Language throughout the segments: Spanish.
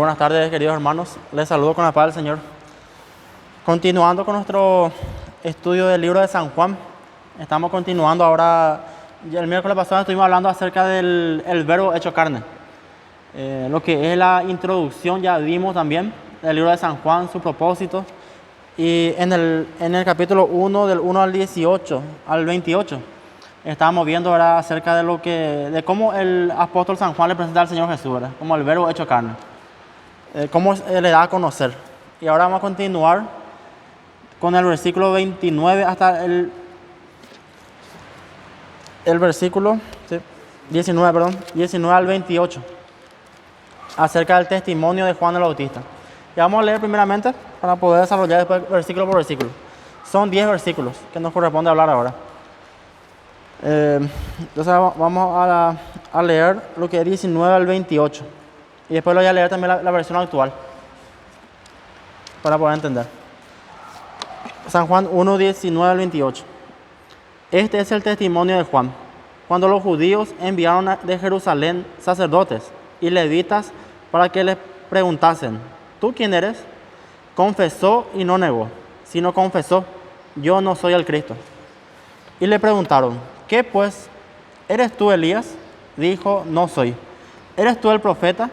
buenas tardes, queridos hermanos. Les saludo con la paz del Señor. Continuando con nuestro estudio del libro de San Juan, estamos continuando ahora. El miércoles pasado estuvimos hablando acerca del verbo hecho carne. Lo que es la introducción ya vimos también del libro de San Juan, su propósito. Y en el capítulo 1, del 1 al 18, al 28, estábamos viendo ahora acerca de cómo el apóstol San Juan le presenta al Señor Jesús, ¿verdad? Como el verbo hecho carne. Cómo le da a conocer. Y ahora vamos a continuar con el versículo 29 hasta el versículo 19 al 28, acerca del testimonio de Juan el Bautista. Y vamos a leer primeramente para poder desarrollar después versículo por versículo. Son 10 versículos que nos corresponde hablar ahora. Entonces vamos a leer lo que es 19 al 28. Y después lo voy a leer también la versión actual para poder entender. San Juan 1, 19 al 28. Este es el testimonio de Juan. Cuando los judíos enviaron de Jerusalén sacerdotes y levitas para que les preguntasen: ¿tú quién eres? Confesó y no negó, sino confesó: yo no soy el Cristo. Y le preguntaron: ¿qué pues? ¿Eres tú Elías? Dijo: no soy. ¿Eres tú el profeta?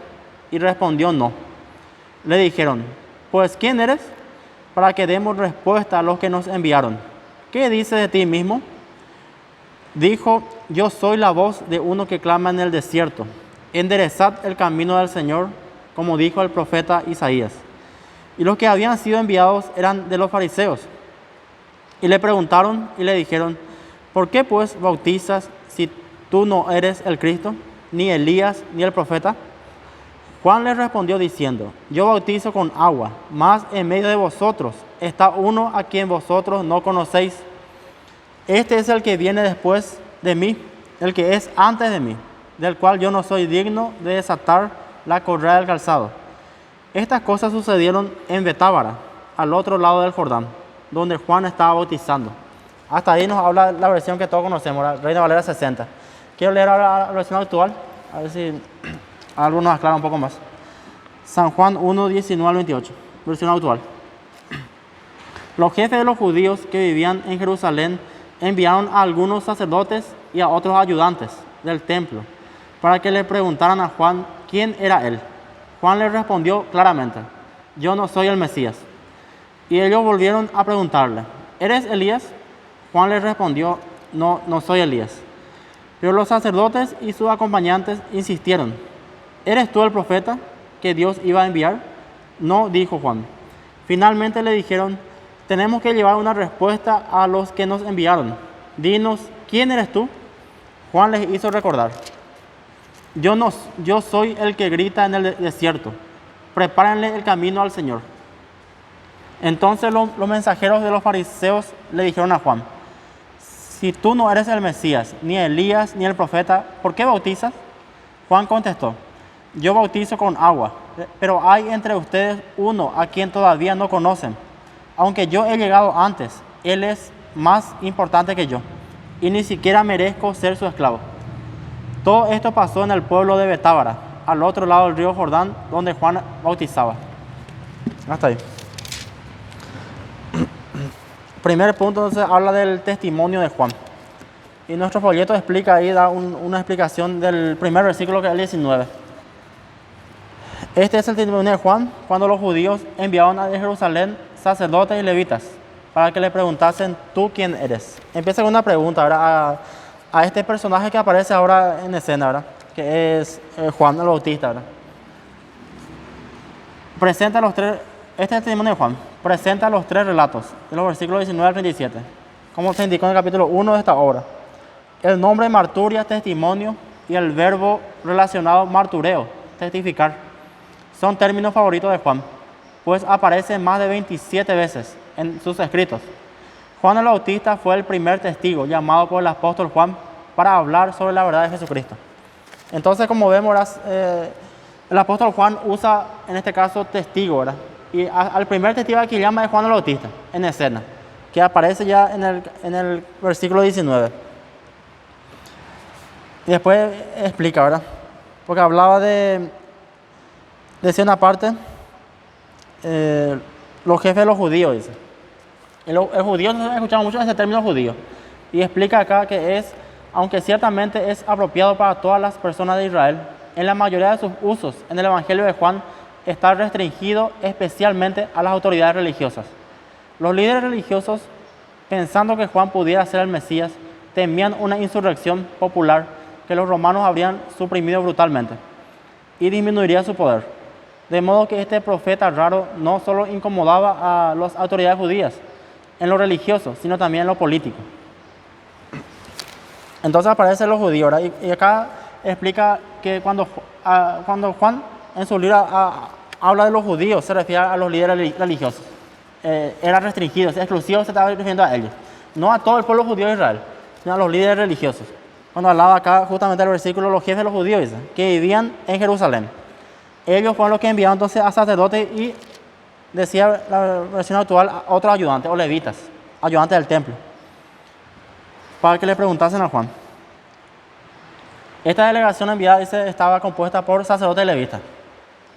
Y respondió: no. Le dijeron: pues ¿quién eres? Para que demos respuesta a los que nos enviaron. ¿Qué dices de ti mismo? Dijo: yo soy la voz de uno que clama en el desierto: enderezad el camino del Señor, como dijo el profeta Isaías. Y los que habían sido enviados eran de los fariseos. Y le preguntaron y le dijeron: ¿por qué pues bautizas si tú no eres el Cristo, ni Elías, ni el profeta? Juan les respondió diciendo: yo bautizo con agua, mas en medio de vosotros está uno a quien vosotros no conocéis. Este es el que viene después de mí, el que es antes de mí, del cual yo no soy digno de desatar la correa del calzado. Estas cosas sucedieron en Betábara, al otro lado del Jordán, donde Juan estaba bautizando. Hasta ahí nos habla la versión que todos conocemos, la Reina Valera 60. Quiero leer ahora la versión actual, a ver si algo nos aclara un poco más. San Juan 1, 19 al 28, versión actual. Los jefes de los judíos que vivían en Jerusalén enviaron a algunos sacerdotes y a otros ayudantes del templo para que le preguntaran a Juan quién era él. Juan les respondió claramente: yo no soy el Mesías. Y ellos volvieron a preguntarle: ¿eres Elías? Juan les respondió: no soy Elías. Pero los sacerdotes y sus acompañantes insistieron: ¿eres tú el profeta que Dios iba a enviar? No, dijo Juan. Finalmente le dijeron: tenemos que llevar una respuesta a los que nos enviaron. Dinos, ¿quién eres tú? Juan les hizo recordar: yo soy el que grita en el desierto: prepárenle el camino al Señor. Entonces los mensajeros de los fariseos le dijeron a Juan: si tú no eres el Mesías, ni Elías, ni el profeta, ¿por qué bautizas? Juan contestó: yo bautizo con agua, pero hay entre ustedes uno a quien todavía no conocen. Aunque yo he llegado antes, él es más importante que yo, y ni siquiera merezco ser su esclavo. Todo esto pasó en el pueblo de Betábara, al otro lado del río Jordán, donde Juan bautizaba. Hasta ahí. Primer punto, entonces, habla del testimonio de Juan. Y nuestro folleto explica ahí, da una explicación del primer versículo, que es el 19. Este es el testimonio de Juan cuando los judíos enviaron a Jerusalén sacerdotes y levitas para que le preguntasen: ¿tú quién eres? Empieza con una pregunta, ¿verdad? A este personaje que aparece ahora en escena, ¿verdad? Que es Juan el Bautista, ¿verdad? Presenta los tres. Este es el testimonio de Juan. Presenta los tres relatos de los versículos 19 al 37, como se indicó en el capítulo 1 de esta obra. El nombre marturia, testimonio, y el verbo relacionado martureo, testificar, son términos favoritos de Juan, pues aparecen más de 27 veces en sus escritos. Juan el Bautista fue el primer testigo llamado por el apóstol Juan para hablar sobre la verdad de Jesucristo. Entonces, como vemos, el apóstol Juan usa en este caso testigo, ¿verdad? Y al primer testigo que llama es Juan el Bautista, en escena, que aparece ya en el versículo 19. Y después explica, ¿verdad? Porque hablaba de Decía una parte, los jefes de los judíos, dice. El judío, nosotros escuchamos mucho ese término judío. Y explica acá que es, aunque ciertamente es apropiado para todas las personas de Israel, en la mayoría de sus usos en el Evangelio de Juan está restringido especialmente a las autoridades religiosas. Los líderes religiosos, pensando que Juan pudiera ser el Mesías, temían una insurrección popular que los romanos habrían suprimido brutalmente y disminuiría su poder. De modo que este profeta raro no solo incomodaba a las autoridades judías en lo religioso, sino también en lo político. Entonces aparecen los judíos, ¿verdad? Y acá explica que cuando Juan en su libro habla de los judíos, se refiere a los líderes religiosos. Era restringido, exclusivo, se estaba refiriendo a ellos. No a todo el pueblo judío de Israel, sino a los líderes religiosos. Cuando hablaba acá justamente del versículo, los jefes de los judíos, dice, que vivían en Jerusalén. Ellos fueron los que enviaron entonces a sacerdotes y, decía la versión actual, a otros ayudantes o levitas, ayudantes del templo, para que le preguntasen a Juan. Esta delegación enviada, dice, estaba compuesta por sacerdotes y levitas.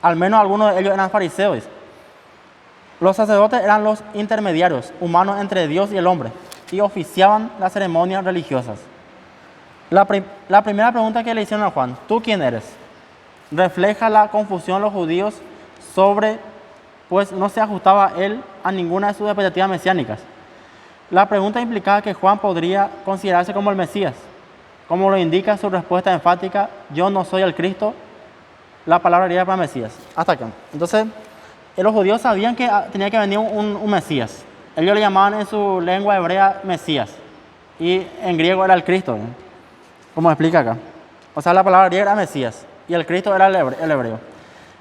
Al menos algunos de ellos eran fariseos, dice. Los sacerdotes eran los intermediarios humanos entre Dios y el hombre y oficiaban las ceremonias religiosas. La primera pregunta que le hicieron a Juan, ¿tú quién eres?, refleja la confusión de los judíos pues no se ajustaba él a ninguna de sus expectativas mesiánicas. La pregunta implicaba que Juan podría considerarse como el Mesías, como lo indica su respuesta enfática, yo no soy el Cristo, la palabra griega para Mesías. Hasta acá. Entonces, los judíos sabían que tenía que venir un Mesías. Ellos le llamaban en su lengua hebrea Mesías, y en griego era el Cristo, ¿no?, como explica acá. O sea, la palabra griega era Mesías, y el Cristo era el hebreo.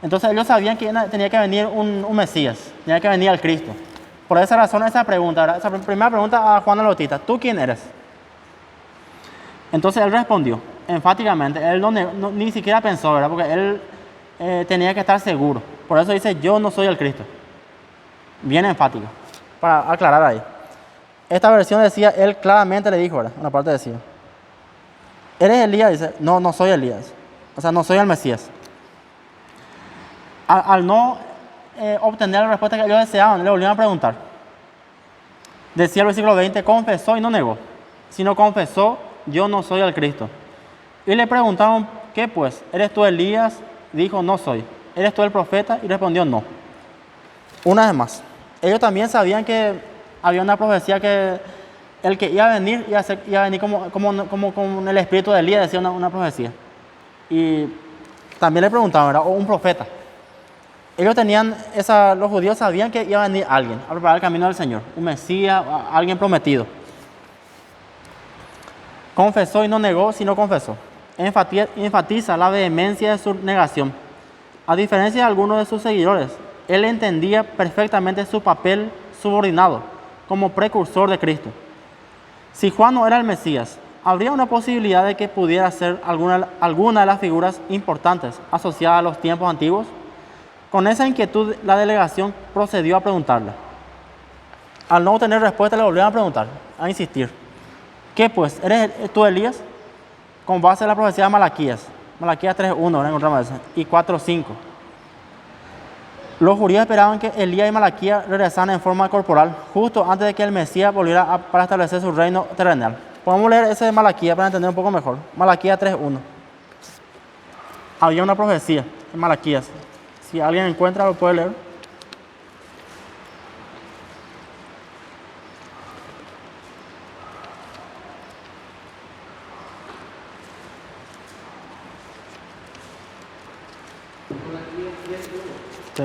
Entonces ellos sabían que tenía que venir un Mesías, tenía que venir el Cristo. Por esa razón, esa pregunta, ¿verdad? Esa primera pregunta a Juan el Bautista, ¿tú quién eres? Entonces él respondió enfáticamente, él ni siquiera pensó, ¿verdad? Porque él tenía que estar seguro. Por eso dice, yo no soy el Cristo. Bien enfático, para aclarar ahí. Esta versión decía, él claramente le dijo, ¿verdad? Una parte decía, ¿eres Elías? Dice, no soy Elías. O sea, no soy el Mesías. Al no obtener la respuesta que ellos deseaban, le volvieron a preguntar. Decía el versículo 20, confesó y no negó, sino confesó, yo no soy el Cristo. Y le preguntaron, ¿qué pues? ¿Eres tú Elías? Dijo, no soy. ¿Eres tú el profeta? Y respondió, no. Una vez más, ellos también sabían que había una profecía que el que iba a venir iba a venir como con el espíritu de Elías, decía una profecía. Y también le preguntaban, ¿verdad? O un profeta. Ellos los judíos sabían que iba a venir alguien a preparar el camino del Señor, un Mesías, alguien prometido. Confesó y no negó, sino confesó. Enfatiza la vehemencia de su negación. A diferencia de algunos de sus seguidores, él entendía perfectamente su papel subordinado como precursor de Cristo. Si Juan no era el Mesías, habría una posibilidad de que pudiera ser alguna de las figuras importantes asociadas a los tiempos antiguos. Con esa inquietud, la delegación procedió a preguntarle. Al no obtener respuesta, le volvieron a preguntar, a insistir. ¿Qué pues? ¿Eres tú Elías? Con base en la profecía de Malaquías. Malaquías 3.1, encontramos eso, y 4.5. Los judíos esperaban que Elías y Malaquías regresaran en forma corporal, justo antes de que el Mesías volviera para establecer su reino terrenal. Podemos leer ese de Malaquías para entender un poco mejor. Malaquías 3.1. Había una profecía en Malaquías. Si alguien encuentra, lo puede leer. Sí.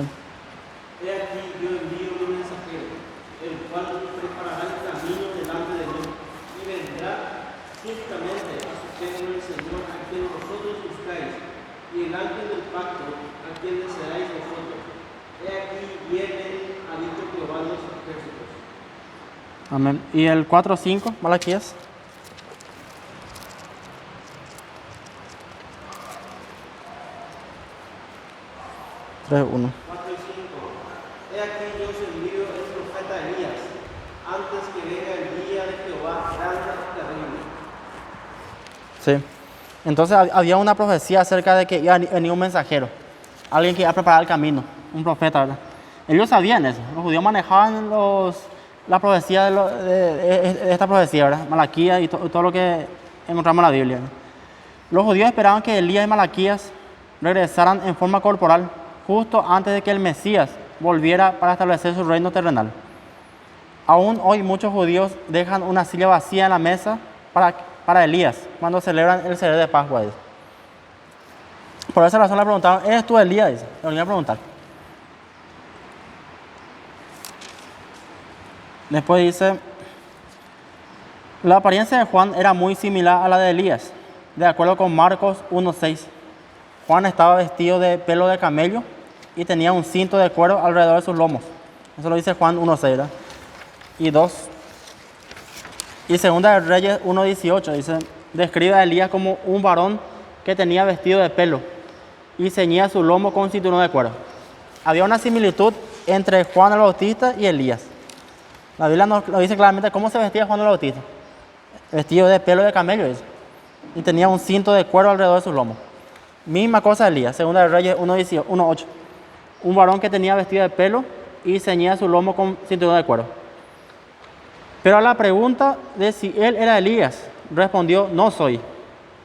He aquí yo envío un mensajero, el cual preparará el camino delante de mí, y vendrá justamente a su término el Señor a quien vosotros buscáis, y el ángel del pacto a quien deseáis vosotros. He aquí viene, ha dicho Jehová de los ejércitos. Amén. ¿Y el 4.5, Malaquías? Tres, 1. 4 y 5. He aquí yo os envío el profeta Elías, antes que venga el día de Jehová grande y terrible. Sí. Entonces había una profecía acerca de que iba a venir un mensajero. alguien que iba a preparar el camino, un profeta, ¿verdad? Ellos sabían eso, los judíos manejaban la profecía de esta profecía, ¿verdad? Malaquías y todo lo que encontramos en la Biblia, ¿verdad? Los judíos esperaban que Elías y Malaquías regresaran en forma corporal justo antes de que el Mesías volviera para establecer su reino terrenal. Aún hoy muchos judíos dejan una silla vacía en la mesa para Elías cuando celebran el Ceder de Pascua. Dice. Por esa razón le preguntaron, ¿eres tú Elías? Dice. Le volvieron a preguntar. Después dice, la apariencia de Juan era muy similar a la de Elías, de acuerdo con Marcos 1:6. Juan estaba vestido de pelo de camello y tenía un cinto de cuero alrededor de sus lomos. Eso lo dice Juan 1:6, ¿verdad? Y 2. Y Segunda de Reyes 1:18 dice, describe a Elías como un varón que tenía vestido de pelo y ceñía su lomo con cinturón de cuero. Había una similitud entre Juan el Bautista y Elías. La Biblia nos dice claramente cómo se vestía Juan el Bautista. Vestido de pelo de camello, dice. Y tenía un cinto de cuero alrededor de sus lomos. Misma cosa Elías, Segunda de Reyes 1:8. Un varón que tenía vestido de pelo y ceñía su lomo con cinturón de cuero. Pero a la pregunta de si él era Elías, respondió, no soy.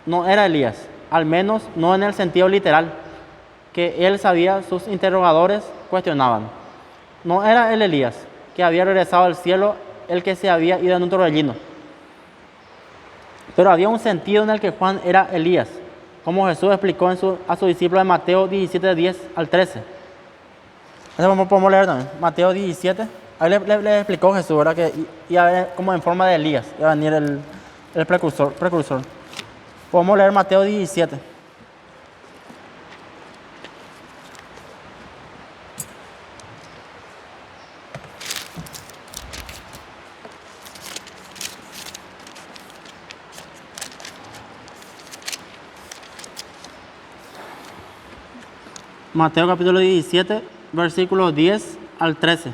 No era Elías, al menos no en el sentido literal, que él sabía sus interrogadores cuestionaban. No era el Elías, que había regresado al cielo, el que se había ido en un torbellino. Pero había un sentido en el que Juan era Elías, como Jesús explicó a su discípulo en Mateo 17:10 al 13. Eso podemos leer también, Mateo 17. Ahí le explicó Jesús, ¿verdad? Que iba a venir como en forma de Elías, iba a venir el precursor. Podemos leer Mateo 17. Mateo capítulo 17, versículos 10 al 13.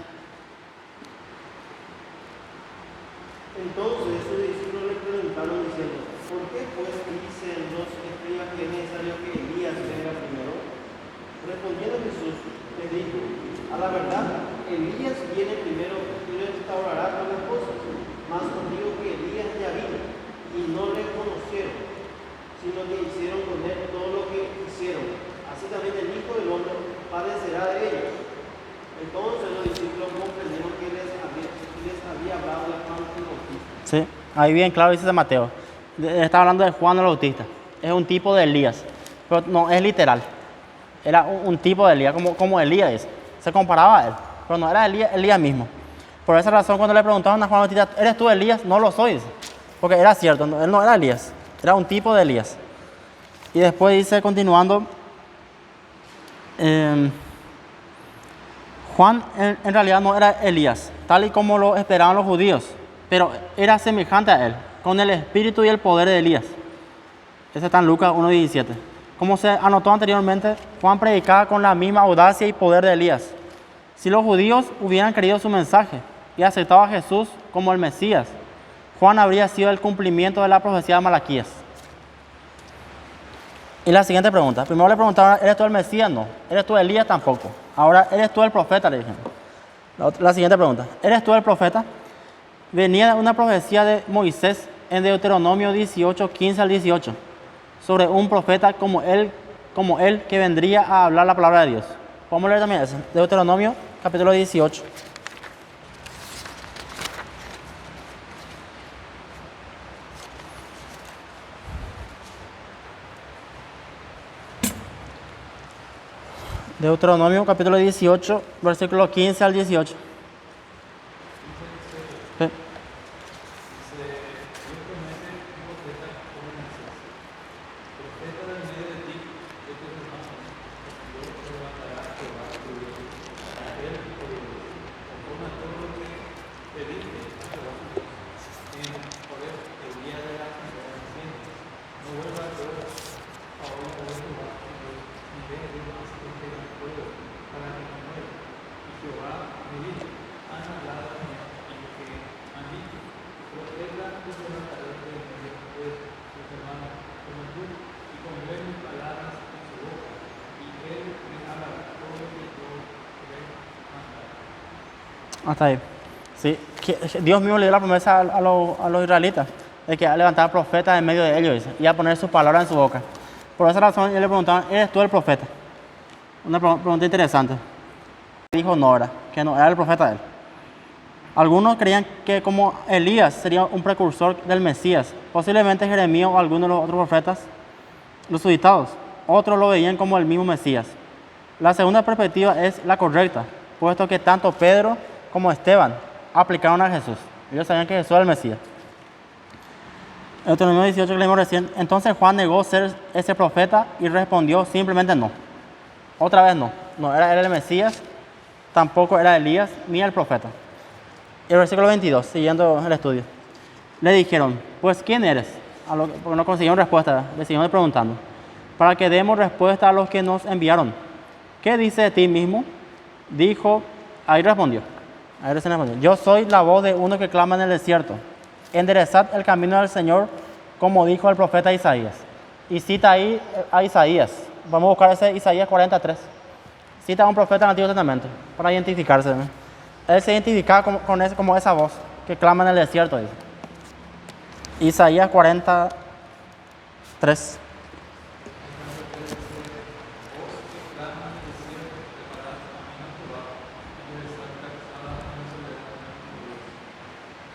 Entonces sus discípulos le preguntaron diciendo, ¿por qué pues dicen los escribas que es necesario que Elías venga primero? Respondiendo Jesús les dijo, a la verdad, Elías viene primero y restaurará todas las cosas. Mas os digo que Elías ya vino y no le conocieron, sino que hicieron con él todo lo que hicieron. Así también el Hijo del Hombre padecerá de ellos. Entonces los discípulos comprendieron que les había hablado de Juan el Bautista. Sí, ahí bien claro dice Mateo. Está hablando de Juan el Bautista. Es un tipo de Elías, pero no es literal. Era un tipo de Elías, como Elías es. Se comparaba a él, pero no era Elías mismo. Por esa razón, cuando le preguntaban a Juan el Bautista, ¿eres tú Elías? No lo soy, dice. Porque era cierto, él no era Elías, era un tipo de Elías. Y después dice, continuando, Juan en realidad no era Elías, tal y como lo esperaban los judíos, pero era semejante a él, con el espíritu y el poder de Elías. Ese está en Lucas 1:17. Como se anotó anteriormente, Juan predicaba con la misma audacia y poder de Elías. Si los judíos hubieran creído su mensaje y aceptado a Jesús como el Mesías, Juan habría sido el cumplimiento de la profecía de Malaquías. Y la siguiente pregunta. Primero le preguntaron, ¿eres tú el Mesías? No. ¿Eres tú Elías? Tampoco. Ahora, ¿eres tú el profeta? Le dijeron. La siguiente pregunta. ¿Eres tú el profeta? Venía una profecía de Moisés en Deuteronomio 18, 15 al 18, sobre un profeta como él que vendría a hablar la palabra de Dios. Vamos a leer también eso. Deuteronomio capítulo 18. Deuteronomio capítulo 18, versículos 15 al 18. Sí. Hasta ahí. Sí, Dios mismo le dio la promesa a los israelitas de que iba a levantar profetas en medio de ellos, dice, y a poner sus palabras en su boca. Por esa razón, ellos le preguntaban, ¿eres tú el profeta? Una pregunta interesante. Dijo no era, que no era el profeta de él. Algunos creían que como Elías sería un precursor del Mesías, posiblemente Jeremías o alguno de los otros profetas, los suscitados. Otros lo veían como el mismo Mesías. La segunda perspectiva es la correcta, puesto que tanto Pedro como Esteban aplicaron a Jesús. Ellos sabían que Jesús era el Mesías. Deuteronomio 18 que leímos recién. Entonces Juan negó ser ese profeta y respondió simplemente no. Otra vez no. No era él el Mesías, tampoco era Elías ni el profeta. El versículo 22, siguiendo el estudio. Le dijeron, pues ¿quién eres? Porque no consiguieron respuesta, le siguieron preguntando. Para que demos respuesta a los que nos enviaron. ¿Qué dice de ti mismo? Dijo, ahí respondió. Yo soy la voz de uno que clama en el desierto. Enderezad el camino del Señor, como dijo el profeta Isaías. Y cita ahí a Isaías. Vamos a buscar ese Isaías 43. Cita a un profeta del Antiguo Testamento para identificarse, ¿no? Él se identificaba como esa voz que clama en el desierto, dice. Isaías 43.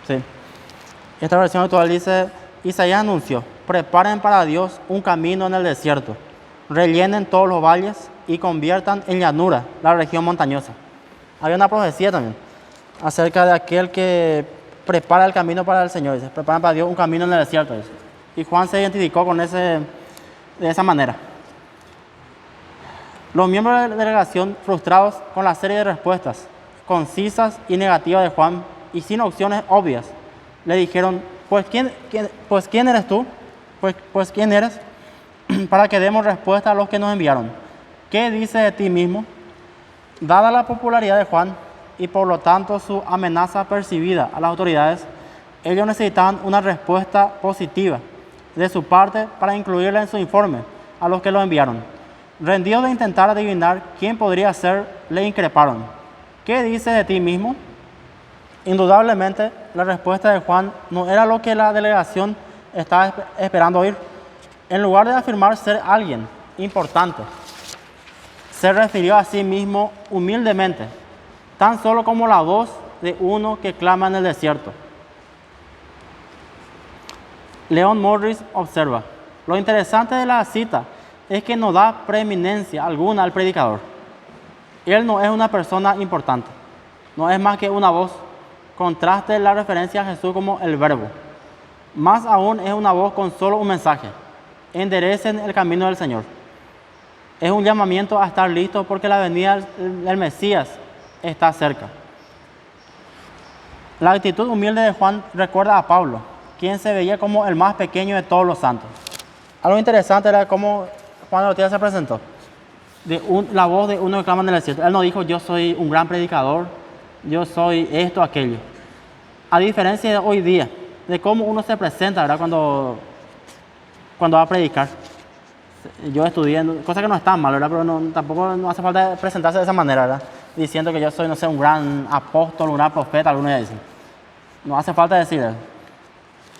Sí. Esta versión actual dice, Isaías anunció, preparen para Dios un camino en el desierto, rellenen todos los valles y conviertan en llanura la región montañosa. Había una profecía también acerca de aquel que prepara el camino para el Señor, dice, preparan para Dios un camino en el desierto, dice. Y Juan se identificó de esa manera. Los miembros de la delegación, frustrados con la serie de respuestas concisas y negativas de Juan y sin opciones obvias, le dijeron, pues ¿quién eres tú? Pues ¿quién eres? Para que demos respuesta a los que nos enviaron. ¿Qué dices de ti mismo? Dada la popularidad de Juan y por lo tanto su amenaza percibida a las autoridades, ellos necesitaban una respuesta positiva de su parte para incluirla en su informe a los que lo enviaron. Rendidos de intentar adivinar quién podría ser, le increparon. ¿Qué dices de ti mismo? Indudablemente, la respuesta de Juan no era lo que la delegación estaba esperando oír. En lugar de afirmar ser alguien importante, se refirió a sí mismo humildemente, tan solo como la voz de uno que clama en el desierto. Leon Morris observa, lo interesante de la cita es que no da preeminencia alguna al predicador. Él no es una persona importante, no es más que una voz. Contraste la referencia a Jesús como el verbo. Más aún es una voz con solo un mensaje. Enderecen el camino del Señor. Es un llamamiento a estar listos porque la venida del Mesías está cerca. La actitud humilde de Juan recuerda a Pablo, quien se veía como el más pequeño de todos los santos. Algo interesante era cómo Juan de Bautista se presentó. La voz de uno que clama en el desierto. Él no dijo, yo soy un gran predicador, yo soy esto, aquello. A diferencia de hoy día, de cómo uno se presenta, ¿verdad? Cuando va a predicar. Yo estudié, cosa que no está mal, ¿verdad? Pero tampoco no hace falta presentarse de esa manera, ¿verdad? Diciendo que yo soy, no sé, un gran apóstol, un gran profeta, algunos ya dicen. No hace falta decir eso.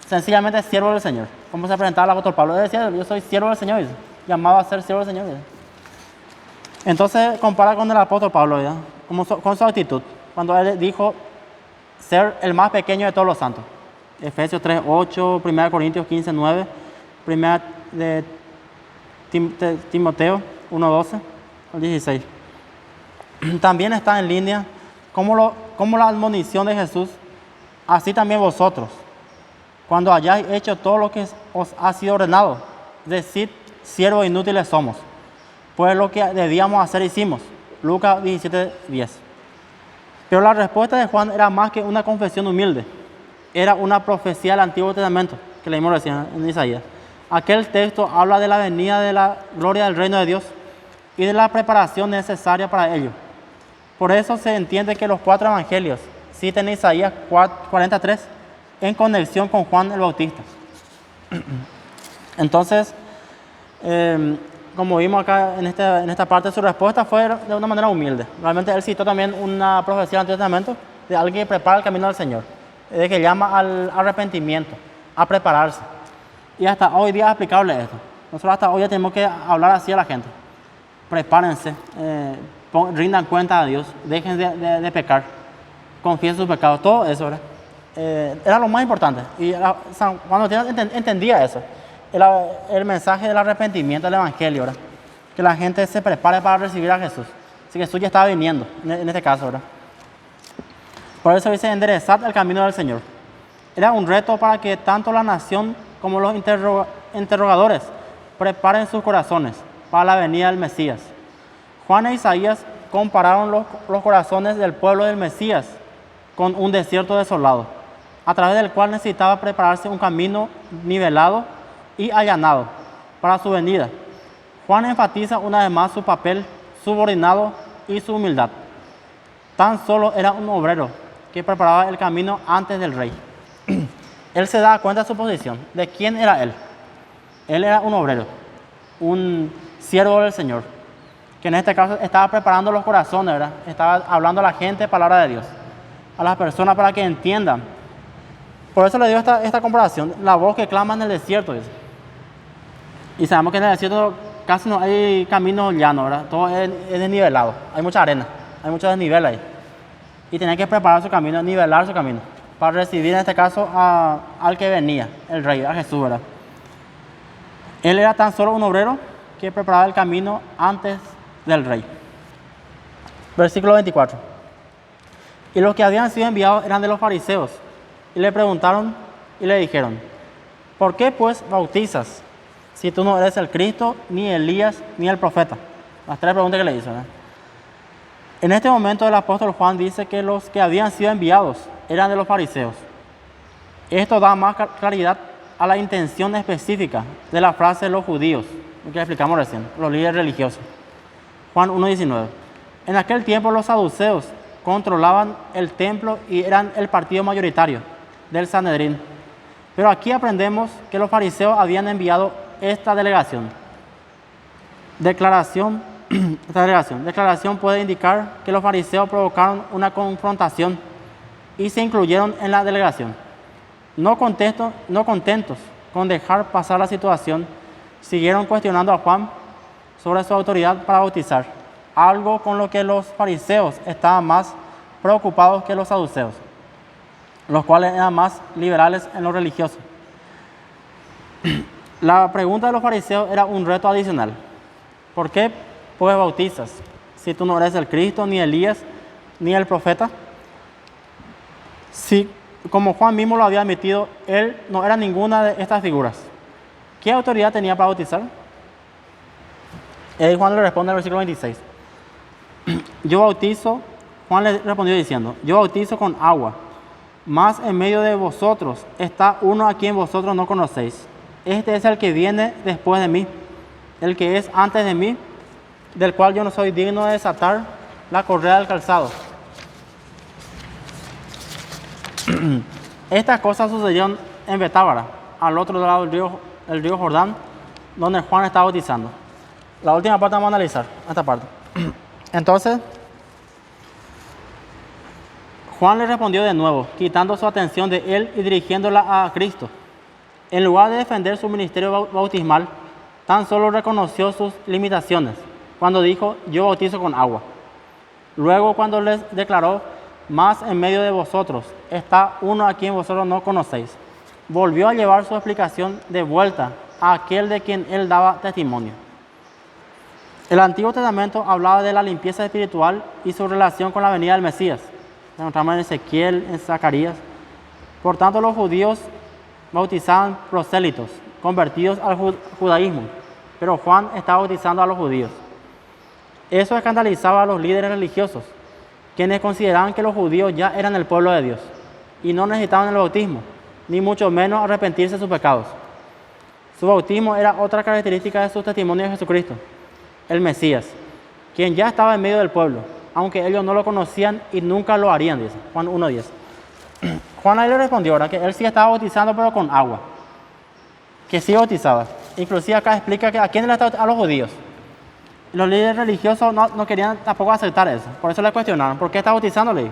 Sencillamente siervo del Señor. ¿Cómo se presentaba el apóstol Pablo? Él decía, yo soy siervo del Señor, dice. Llamado a ser siervo del Señor, dice. Entonces compara con el apóstol Pablo, ¿verdad? Con su actitud. Cuando él dijo ser el más pequeño de todos los santos. Efesios 3:8, 1 Corintios 15:9, 1 de Timoteo 1:12 al 16. También está en línea como la admonición de Jesús, así también vosotros, cuando hayáis hecho todo lo que os ha sido ordenado, decid, siervos inútiles somos, pues lo que debíamos hacer hicimos. Lucas 17:10. Pero la respuesta de Juan era más que una confesión humilde. Era una profecía del Antiguo Testamento, que leímos recién en Isaías. Aquel texto habla de la venida de la gloria del reino de Dios y de la preparación necesaria para ello. Por eso se entiende que los 4 evangelios citen Isaías 43 en conexión con Juan el Bautista. Entonces, como vimos acá en esta parte, su respuesta fue de una manera humilde. Realmente él citó también una profecía del Antiguo Testamento de alguien que prepara el camino del Señor, de que llama al arrepentimiento, a prepararse. Y hasta hoy día es aplicable esto. Nosotros hasta hoy ya tenemos que hablar así a la gente. Prepárense, rindan cuenta a Dios, dejen de pecar, confiesen sus pecados, todo eso, ¿verdad? Era lo más importante. Y San Juan entendía eso. El mensaje del arrepentimiento del Evangelio, ¿verdad? Que la gente se prepare para recibir a Jesús. Así que Jesús ya estaba viniendo, en este caso, ¿verdad? Por eso dice, enderezad el camino del Señor. Era un reto para que tanto la nación como los interrogadores preparen sus corazones para la venida del Mesías. Juan e Isaías compararon los corazones del pueblo del Mesías con un desierto desolado, a través del cual necesitaba prepararse un camino nivelado y allanado para su venida. Juan enfatiza una vez más su papel subordinado y su humildad. Tan solo era un obrero que preparaba el camino antes del rey. Él se da cuenta de su posición, de quién era él. Él era un obrero, un siervo del Señor, que en este caso estaba preparando los corazones, ¿verdad? Estaba hablando a la gente palabra de Dios, a las personas para que entiendan. Por eso le dio esta comparación, la voz que clama en el desierto, dice. Y sabemos que en el desierto casi no hay caminos llanos, ¿verdad? Todo es desnivelado, hay mucha arena, hay mucho desnivel ahí. Y tenía que preparar su camino, nivelar su camino, para recibir en este caso al que venía, el rey, a Jesús, ¿verdad? Él era tan solo un obrero que preparaba el camino antes del rey. Versículo 24. Y los que habían sido enviados eran de los fariseos, y le preguntaron y le dijeron, ¿por qué pues bautizas si tú no eres el Cristo, ni Elías, ni el profeta? Las tres preguntas que le hizo, ¿verdad? En este momento el apóstol Juan dice que los que habían sido enviados eran de los fariseos. Esto da más claridad a la intención específica de la frase de los judíos, que explicamos recién, los líderes religiosos. Juan 1:19. En aquel tiempo los saduceos controlaban el templo y eran el partido mayoritario del Sanedrín. Pero aquí aprendemos que los fariseos habían enviado esta delegación. Declaración puede indicar que los fariseos provocaron una confrontación y se incluyeron en la delegación. No contentos con dejar pasar la situación, siguieron cuestionando a Juan sobre su autoridad para bautizar, algo con lo que los fariseos estaban más preocupados que los saduceos, los cuales eran más liberales en lo religioso. La pregunta de los fariseos era un reto adicional. ¿Por qué pues bautizas si tú no eres el Cristo, ni Elías, ni el profeta? Si, como Juan mismo lo había admitido, él no era ninguna de estas figuras, ¿qué autoridad tenía para bautizar? Y Juan le responde en el versículo 26. Juan le respondió diciendo, yo bautizo con agua, mas en medio de vosotros está uno a quien vosotros no conocéis. Este es el que viene después de mí, el que es antes de mí, del cual yo no soy digno de desatar la correa del calzado. Estas cosas sucedieron en Betábara, al otro lado del río Jordán, donde Juan estaba bautizando. La última parte vamos a analizar, esta parte. Entonces, Juan le respondió de nuevo, quitando su atención de él y dirigiéndola a Cristo. En lugar de defender su ministerio bautismal, tan solo reconoció sus limitaciones cuando dijo, yo bautizo con agua. Luego, cuando les declaró, más en medio de vosotros está uno a quien vosotros no conocéis, volvió a llevar su explicación de vuelta a aquel de quien él daba testimonio. El Antiguo Testamento hablaba de la limpieza espiritual y su relación con la venida del Mesías. Lo encontramos en Ezequiel, en Zacarías. Por tanto, los judíos bautizaban prosélitos, convertidos al judaísmo, pero Juan estaba bautizando a los judíos. Eso escandalizaba a los líderes religiosos, quienes consideraban que los judíos ya eran el pueblo de Dios y no necesitaban el bautismo, ni mucho menos arrepentirse de sus pecados. Su bautismo era otra característica de su testimonio de Jesucristo, el Mesías, quien ya estaba en medio del pueblo, aunque ellos no lo conocían y nunca lo harían, dice Juan 1:10. Juan ahí le respondió ahora que él sí estaba bautizando, pero con agua, que sí bautizaba, Inclusive acá explica que a quién le está a los judíos. Los líderes religiosos no querían tampoco aceptar eso. Por eso le cuestionaron. ¿Por qué está bautizándole?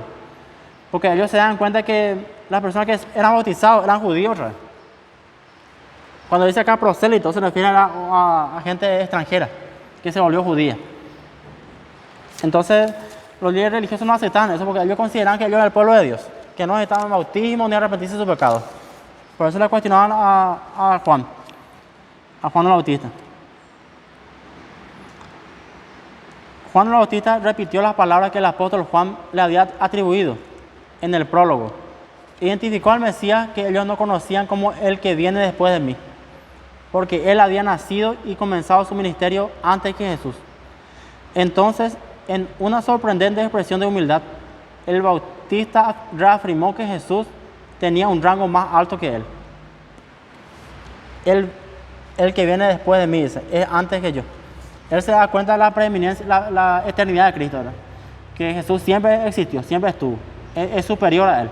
Porque ellos se dan cuenta que las personas que eran bautizados eran judíos. ¿Verdad? Cuando dice acá prosélito, se refiere a gente extranjera que se volvió judía. Entonces, los líderes religiosos no aceptaban eso porque ellos consideraban que ellos eran el pueblo de Dios, que no necesitaban bautismo ni arrepentirse de sus pecados. Por eso le cuestionaban a Juan el Bautista. Juan el Bautista repitió las palabras que el apóstol Juan le había atribuido en el prólogo. Identificó al Mesías que ellos no conocían como el que viene después de mí, porque él había nacido y comenzado su ministerio antes que Jesús. Entonces, en una sorprendente expresión de humildad, el Bautista reafirmó que Jesús tenía un rango más alto que él. El que viene después de mí, dice, es antes que yo. Él se da cuenta de la preeminencia, la eternidad de Cristo, ¿verdad? Que Jesús siempre existió, siempre estuvo, es superior a él.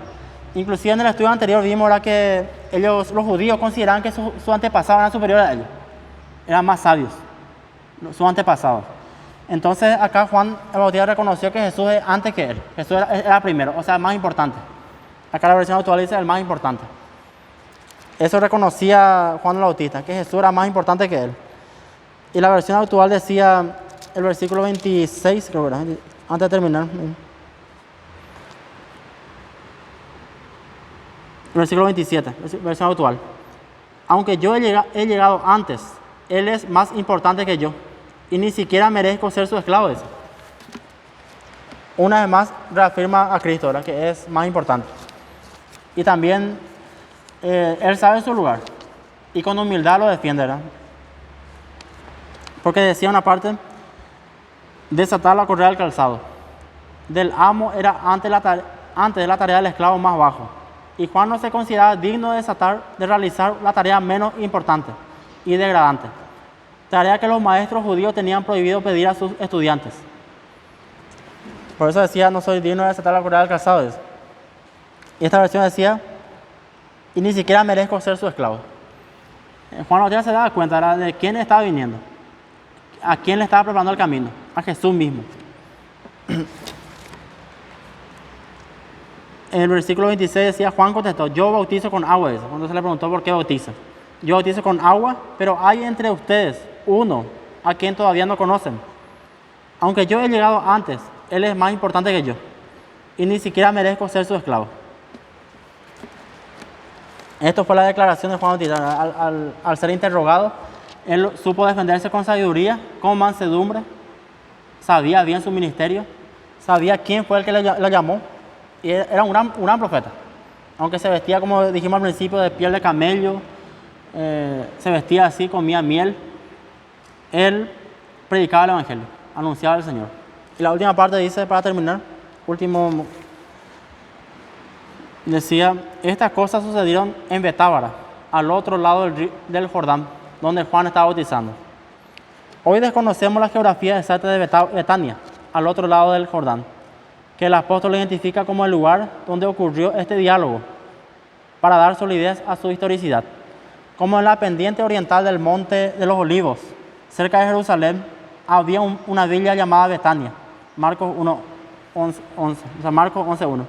Inclusive en el estudio anterior vimos, ¿verdad?, que ellos, los judíos, consideraban que sus antepasados eran superiores a ellos, eran más sabios, sus antepasados. Entonces acá Juan el Bautista reconoció que Jesús es antes que él, Jesús era primero, o sea, el más importante. Acá la versión actual dice el más importante. Eso reconocía Juan el Bautista, que Jesús era más importante que él. Y la versión actual decía, el versículo 26, creo que era, antes de terminar. Versículo 27, versión actual. Aunque yo he llegado antes, él es más importante que yo, y ni siquiera merezco ser su esclavo. Dice. Una vez más reafirma a Cristo, ¿verdad?, que es más importante. Y también él sabe su lugar, y con humildad lo defiende, ¿verdad? Porque decía una parte, desatar la correa del calzado. Del amo era antes de la tarea del esclavo más bajo. Y Juan no se consideraba digno de realizar la tarea menos importante y degradante. Tarea que los maestros judíos tenían prohibido pedir a sus estudiantes. Por eso decía, no soy digno de desatar la correa del calzado. Y esta versión decía, y ni siquiera merezco ser su esclavo. Juan Bautista se daba cuenta de quién estaba viniendo. ¿A quién le estaba preparando el camino? A Jesús mismo. En el versículo 26 decía, Juan contestó, yo bautizo con agua. Cuando se le preguntó por qué bautiza. Yo bautizo con agua, pero hay entre ustedes uno a quien todavía no conocen. Aunque yo he llegado antes, él es más importante que yo. Y ni siquiera merezco ser su esclavo. Esto fue la declaración de Juan Bautista. Al ser interrogado, él supo defenderse con sabiduría, con mansedumbre, sabía bien su ministerio, sabía quién fue el que lo llamó, y era un gran profeta. Aunque se vestía, como dijimos al principio, de piel de camello, se vestía así, comía miel, él predicaba el Evangelio, anunciaba al Señor. Y la última parte dice, para terminar, decía, estas cosas sucedieron en Betábara, al otro lado del Jordán, donde Juan estaba bautizando. Hoy desconocemos la geografía exacta de Betania, al otro lado del Jordán, que el apóstol identifica como el lugar donde ocurrió este diálogo, para dar solidez a su historicidad. Como en la pendiente oriental del Monte de los Olivos, cerca de Jerusalén, había una villa llamada Betania, Marcos 11:1.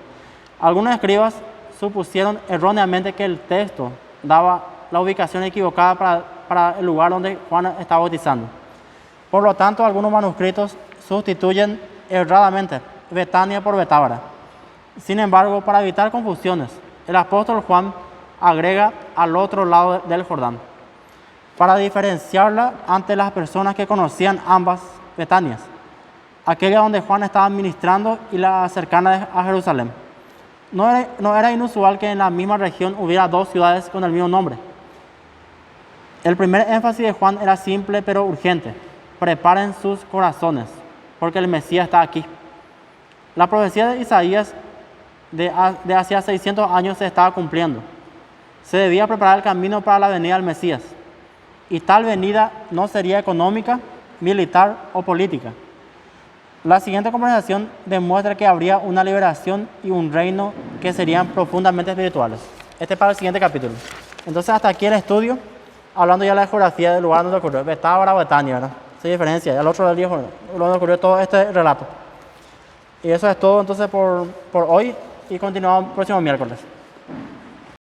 Algunos escribas supusieron erróneamente que el texto daba la ubicación equivocada para el lugar donde Juan estaba bautizando. Por lo tanto, algunos manuscritos sustituyen erradamente Betania por Betábara. Sin embargo, para evitar confusiones, el apóstol Juan agrega al otro lado del Jordán, para diferenciarla ante las personas que conocían ambas Betanias, aquella donde Juan estaba ministrando y la cercana a Jerusalén. No era inusual que en la misma región hubiera dos ciudades con el mismo nombre. El primer énfasis de Juan era simple pero urgente. Preparen sus corazones, porque el Mesías está aquí. La profecía de Isaías de hace 600 años se estaba cumpliendo. Se debía preparar el camino para la venida del Mesías. Y tal venida no sería económica, militar o política. La siguiente conversación demuestra que habría una liberación y un reino que serían profundamente espirituales. Este es para el siguiente capítulo. Entonces, hasta aquí el estudio. hablando ya de la geografía del lugar donde ocurrió, Betábara o Betania, ¿verdad? Se diferencia, el otro del viejo, donde ocurrió todo este relato. Y eso es todo entonces por hoy y continuamos el próximo miércoles.